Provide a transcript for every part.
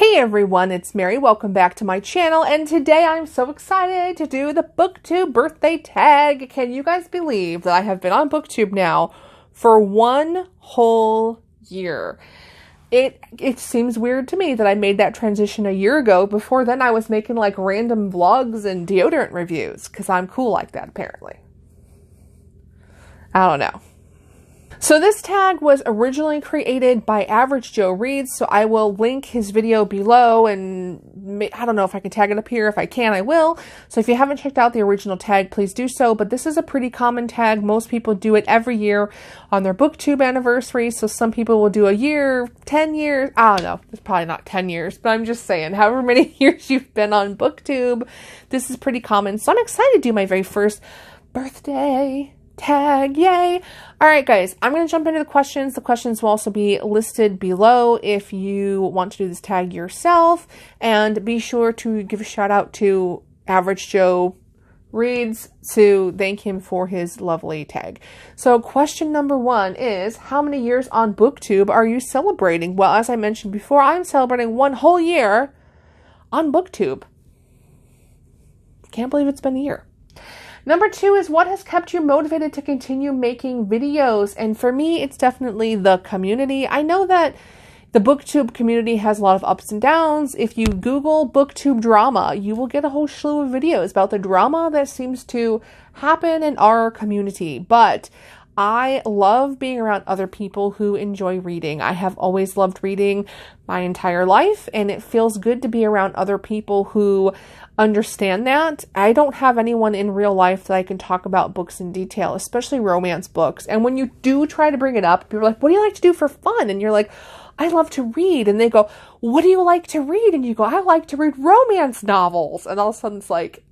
Hey everyone, it's Mary. Welcome back to my channel, and today I'm so excited to do the BookTube Birthday Tag. Can you guys believe that I have been on BookTube now for 1 whole year? It seems weird to me that I made that transition a year ago. Before then, I was making like random vlogs and deodorant reviews because I'm cool like that, apparently. I don't know. So this tag was originally created by Average Joe Reads, so I will link his video below, and I don't know if I can tag it up here. If I can, I will. So if you haven't checked out the original tag, please do so. But this is a pretty common tag. Most people do it every year on their BookTube anniversary. So some people will do a year, 10 years. I don't know. It's probably not 10 years, but I'm just saying, however many years you've been on BookTube, this is pretty common. So I'm excited to do my very first birthday tag. Yay. All right, guys, I'm going to jump into the questions. The questions will also be listed below if you want to do this tag yourself. And be sure to give a shout out to Average Joe Reads to thank him for his lovely tag. So question number 1 is, how many years on BookTube are you celebrating? Well, as I mentioned before, I'm celebrating 1 whole year on BookTube. Can't believe it's been a year. Number 2 is, what has kept you motivated to continue making videos? And for me, it's definitely the community. I know that the BookTube community has a lot of ups and downs. If you Google BookTube drama, you will get a whole slew of videos about the drama that seems to happen in our community. But I love being around other people who enjoy reading. I have always loved reading my entire life, and it feels good to be around other people who understand that. I don't have anyone in real life that I can talk about books in detail, especially romance books. And when you do try to bring it up, people are like, what do you like to do for fun? And you're like, I love to read. And they go, what do you like to read? And you go, I like to read romance novels. And all of a sudden it's like,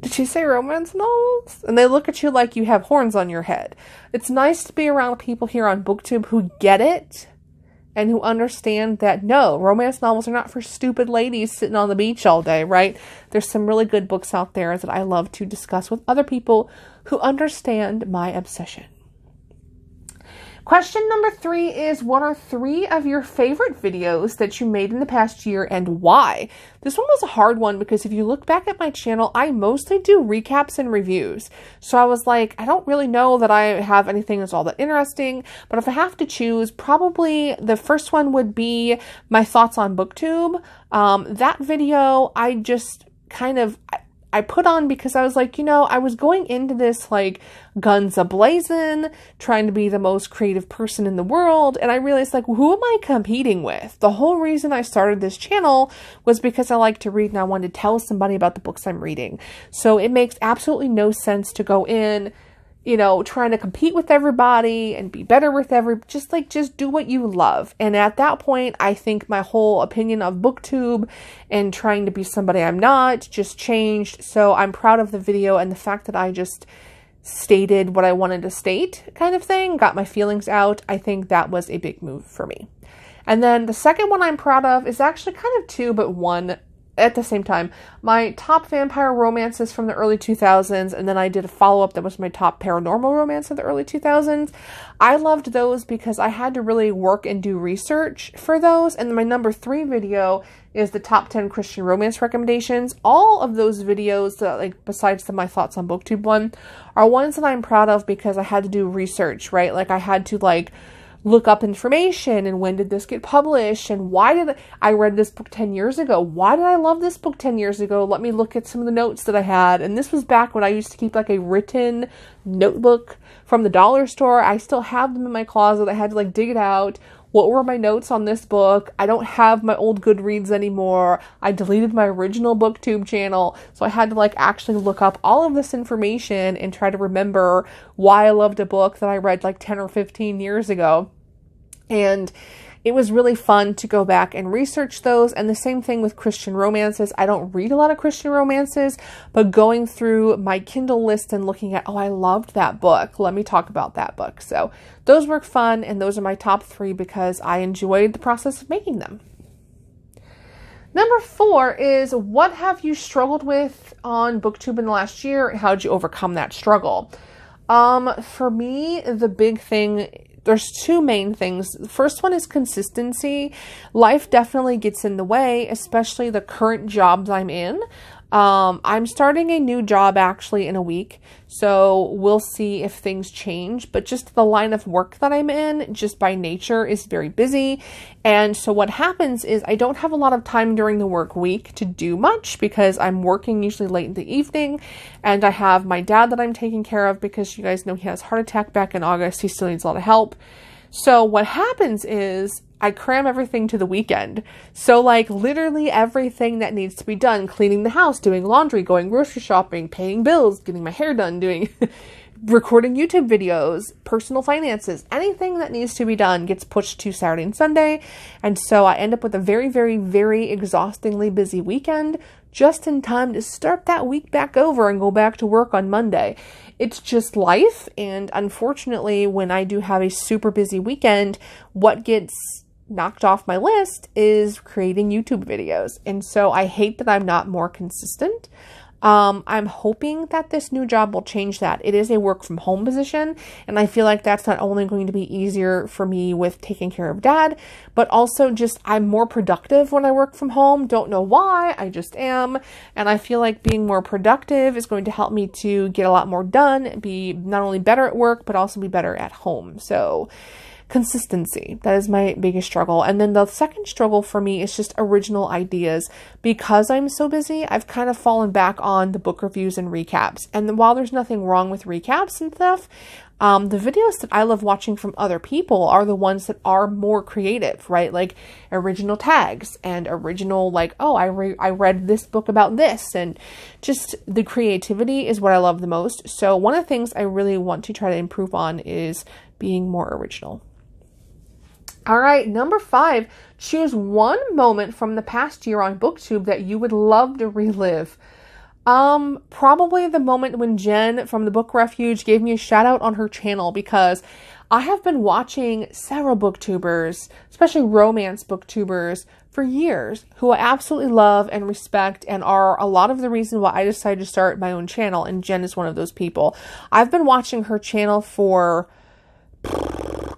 did she say romance novels? And they look at you like you have horns on your head. It's nice to be around people here on BookTube who get it and who understand that, no, romance novels are not for stupid ladies sitting on the beach all day, right? There's some really good books out there that I love to discuss with other people who understand my obsession. Question number 3 is, what are 3 of your favorite videos that you made in the past year and why? This one was a hard one because if you look back at my channel, I mostly do recaps and reviews. So I was like, I don't really know that I have anything that's all that interesting, but if I have to choose, probably the first one would be my thoughts on BookTube. That video, I just kind of, I put on because I was like, you know, I was going into this like guns a-blazing, trying to be the most creative person in the world. And I realized, like, who am I competing with? The whole reason I started this channel was because I like to read and I wanted to tell somebody about the books I'm reading. So it makes absolutely no sense to go in, you know, trying to compete with everybody and be better with just do what you love. And at that point, I think my whole opinion of BookTube and trying to be somebody I'm not just changed. So I'm proud of the video and the fact that I just stated what I wanted to state, kind of thing, got my feelings out. I think that was a big move for me. And then the second one I'm proud of is actually kind of 2, but 1 at the same time. My top vampire romances from the early 2000s, and then I did a follow-up that was my top paranormal romance of the early 2000s. I loved those because I had to really work and do research for those. And my number 3 video is the top 10 Christian romance recommendations. All of those videos, like besides my thoughts on BookTube one, are ones that I'm proud of because I had to do research, right? Like I had to like look up information and when did this get published and why did I read this book 10 years ago? Why did I love this book 10 years ago? Let me look at some of the notes that I had. And this was back when I used to keep like a written notebook from the dollar store. I still have them in my closet. I had to like dig it out. What were my notes on this book? I don't have my old Goodreads anymore. I deleted my original BookTube channel. So I had to like actually look up all of this information and try to remember why I loved a book that I read like 10 or 15 years ago. And it was really fun to go back and research those. And the same thing with Christian romances. I don't read a lot of Christian romances, but going through my Kindle list and looking at, oh, I loved that book. Let me talk about that book. So those were fun. And those are my top 3 because I enjoyed the process of making them. Number 4 is, what have you struggled with on BookTube in the last year? How did you overcome that struggle? For me, the big thing there's two main things. The first one is consistency. Life definitely gets in the way, especially the current jobs I'm in. I'm starting a new job actually in a week, so we'll see if things change, but just the line of work that I'm in, just by nature, is very busy. And so what happens is I don't have a lot of time during the work week to do much because I'm working usually late in the evening, and I have my dad that I'm taking care of because you guys know he has a heart attack back in August. He still needs a lot of help. So what happens is I cram everything to the weekend. So like literally everything that needs to be done, cleaning the house, doing laundry, going grocery shopping, paying bills, getting my hair done, doing recording YouTube videos, personal finances, anything that needs to be done gets pushed to Saturday and Sunday. And so I end up with a very, very, very exhaustingly busy weekend just in time to start that week back over and go back to work on Monday. It's just life. And unfortunately, when I do have a super busy weekend, what gets knocked off my list is creating YouTube videos. And so I hate that I'm not more consistent. I'm hoping that this new job will change that. It is a work from home position, and I feel like that's not only going to be easier for me with taking care of dad, but also just I'm more productive when I work from home. Don't know why, I just am. And I feel like being more productive is going to help me to get a lot more done, be not only better at work, but also be better at home. So consistency, that is my biggest struggle. And then the second struggle for me is just original ideas. Because I'm so busy, I've kind of fallen back on the book reviews and recaps. And while there's nothing wrong with recaps and stuff, the videos that I love watching from other people are the ones that are more creative, right? Like original tags and original, like, oh, I read this book about this, and just the creativity is what I love the most. So one of the things I really want to try to improve on is being more original. All right, number 5, choose one moment from the past year on BookTube that you would love to relive. Probably the moment when Jen from the Book Refuge gave me a shout out on her channel, because I have been watching several booktubers, especially romance booktubers, for years, who I absolutely love and respect and are a lot of the reason why I decided to start my own channel, and Jen is one of those people. I've been watching her channel for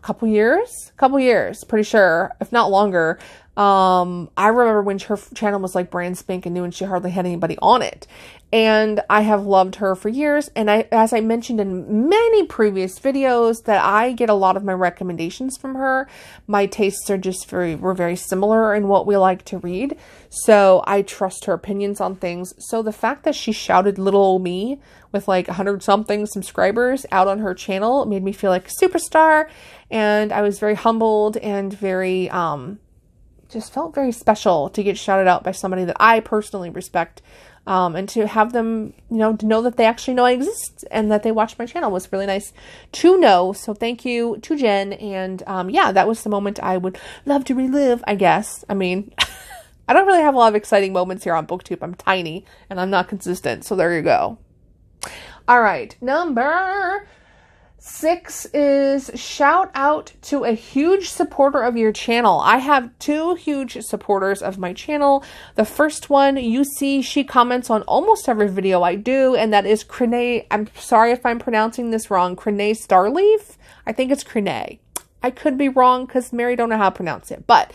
couple years, pretty sure, if not longer. I remember when her channel was like brand spanking new and she hardly had anybody on it. And I have loved her for years. And as I mentioned in many previous videos, that I get a lot of my recommendations from her. My tastes are just we're very similar in what we like to read. So I trust her opinions on things. So the fact that she shouted little old me with like 100 something subscribers out on her channel made me feel like a superstar. And I was very humbled and very, just felt very special to get shouted out by somebody that I personally respect. And to have them, to know that they actually know I exist and that they watch my channel was really nice to know. So thank you to Jen. And yeah, that was the moment I would love to relive, I guess. I mean, I don't really have a lot of exciting moments here on BookTube. I'm tiny and I'm not consistent. So there you go. All right. Number 6 is shout out to a huge supporter of your channel. I have 2 huge supporters of my channel. The first one, you see, she comments on almost every video I do, and that is Crene. I'm sorry if I'm pronouncing this wrong. Crene Starleaf? I think it's Crene. I could be wrong because Mary don't know how to pronounce it, but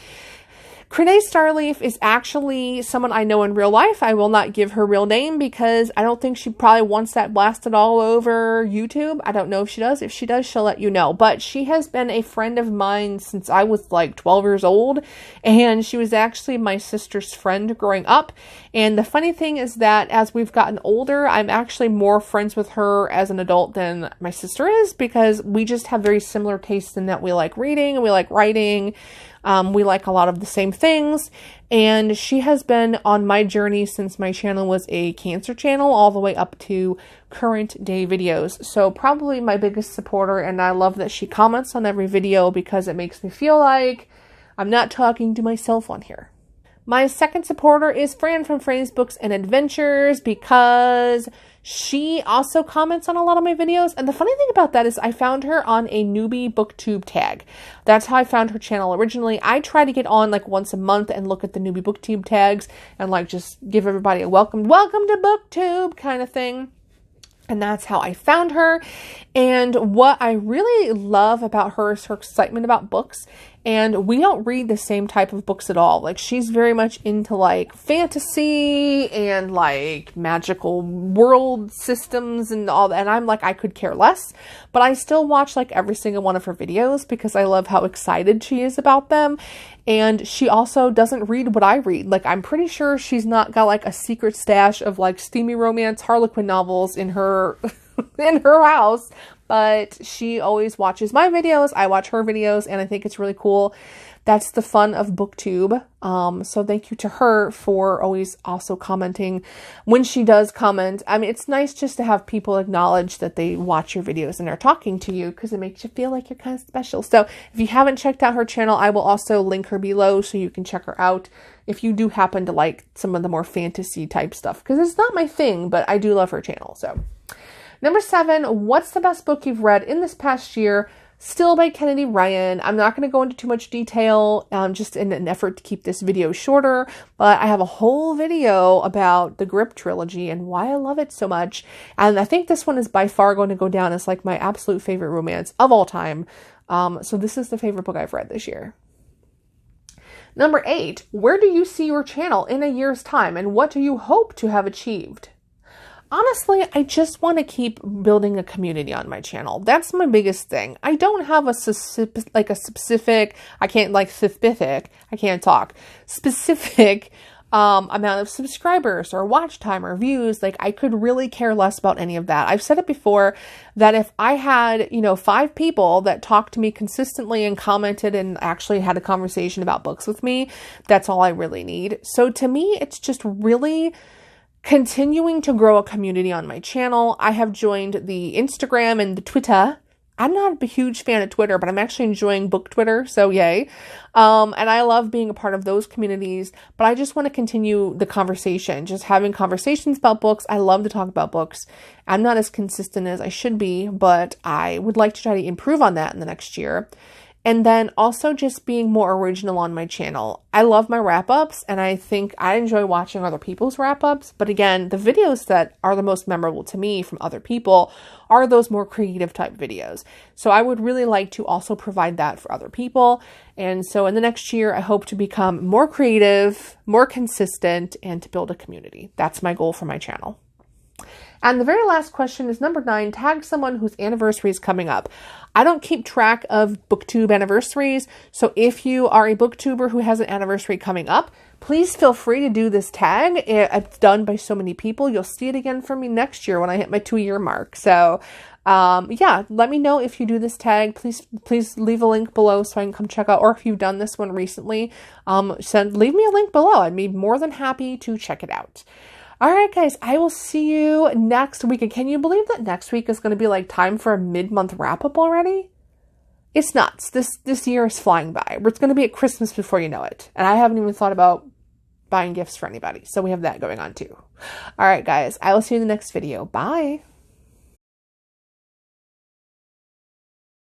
Crene Starleaf is actually someone I know in real life. I will not give her real name because I don't think she probably wants that blasted all over YouTube. I don't know if she does. If she does, she'll let you know. But she has been a friend of mine since I was like 12 years old. And she was actually my sister's friend growing up. And the funny thing is that as we've gotten older, I'm actually more friends with her as an adult than my sister is, because we just have very similar tastes in that we like reading and we like writing. We like a lot of the same things, and she has been on my journey since my channel was a cancer channel all the way up to current day videos. So probably my biggest supporter, and I love that she comments on every video because it makes me feel like I'm not talking to myself on here. My second supporter is Fran from Fran's Books and Adventures, because she also comments on a lot of my videos. And the funny thing about that is I found her on a newbie BookTube tag. That's how I found her channel originally. I try to get on like once a month and look at the newbie BookTube tags and like just give everybody a welcome to BookTube kind of thing. And that's how I found her. And what I really love about her is her excitement about books. And we don't read the same type of books at all. Like, she's very much into like fantasy and like magical world systems and all that. And I'm like, I could care less, but I still watch like every single one of her videos because I love how excited she is about them. And she also doesn't read what I read. Like, I'm pretty sure she's not got like a secret stash of like steamy romance Harlequin novels in her in her house, but she always watches my videos. I watch her videos, and I think it's really cool. That's the fun of BookTube. So thank you to her for always also commenting when she does comment. I mean, it's nice just to have people acknowledge that they watch your videos and are talking to you, because it makes you feel like you're kind of special. So if you haven't checked out her channel, I will also link her below so you can check her out if you do happen to like some of the more fantasy type stuff, because it's not my thing, but I do love her channel. So number 7, what's the best book you've read in this past year? Still by Kennedy Ryan. I'm not going to go into too much detail, just in an effort to keep this video shorter, but I have a whole video about the Grip trilogy and why I love it so much. And I think this one is by far going to go down as like my absolute favorite romance of all time. So this is the favorite book I've read this year. Number 8, where do you see your channel in a year's time, and what do you hope to have achieved? Honestly, I just want to keep building a community on my channel. That's my biggest thing. I don't have specific amount of subscribers or watch time or views. Like, I could really care less about any of that. I've said it before that if I had, 5 people that talked to me consistently and commented and actually had a conversation about books with me, that's all I really need. So to me, it's just really continuing to grow a community on my channel. I have joined the Instagram and the Twitter. I'm not a huge fan of Twitter, but I'm actually enjoying book Twitter, so yay. And I love being a part of those communities, but I just want to continue the conversation, just having conversations about books. I love to talk about books. I'm not as consistent as I should be, but I would like to try to improve on that in the next year. And then also just being more original on my channel. I love my wrap-ups, and I think I enjoy watching other people's wrap-ups. But again, the videos that are the most memorable to me from other people are those more creative type videos. So I would really like to also provide that for other people. And so in the next year, I hope to become more creative, more consistent, and to build a community. That's my goal for my channel. And the very last question is number 9, tag someone whose anniversary is coming up. I don't keep track of BookTube anniversaries, so if you are a BookTuber who has an anniversary coming up, please feel free to do this tag. It's done by so many people. You'll see it again from me next year when I hit my 2-year mark. So yeah, let me know if you do this tag. Please leave a link below so I can come check out, or if you've done this one recently, leave me a link below. I'd be more than happy to check it out. All right, guys, I will see you next week. And can you believe that next week is going to be like time for a mid-month wrap-up already? It's nuts. This year is flying by. It's going to be at Christmas before you know it. And I haven't even thought about buying gifts for anybody. So we have that going on too. All right, guys, I will see you in the next video. Bye.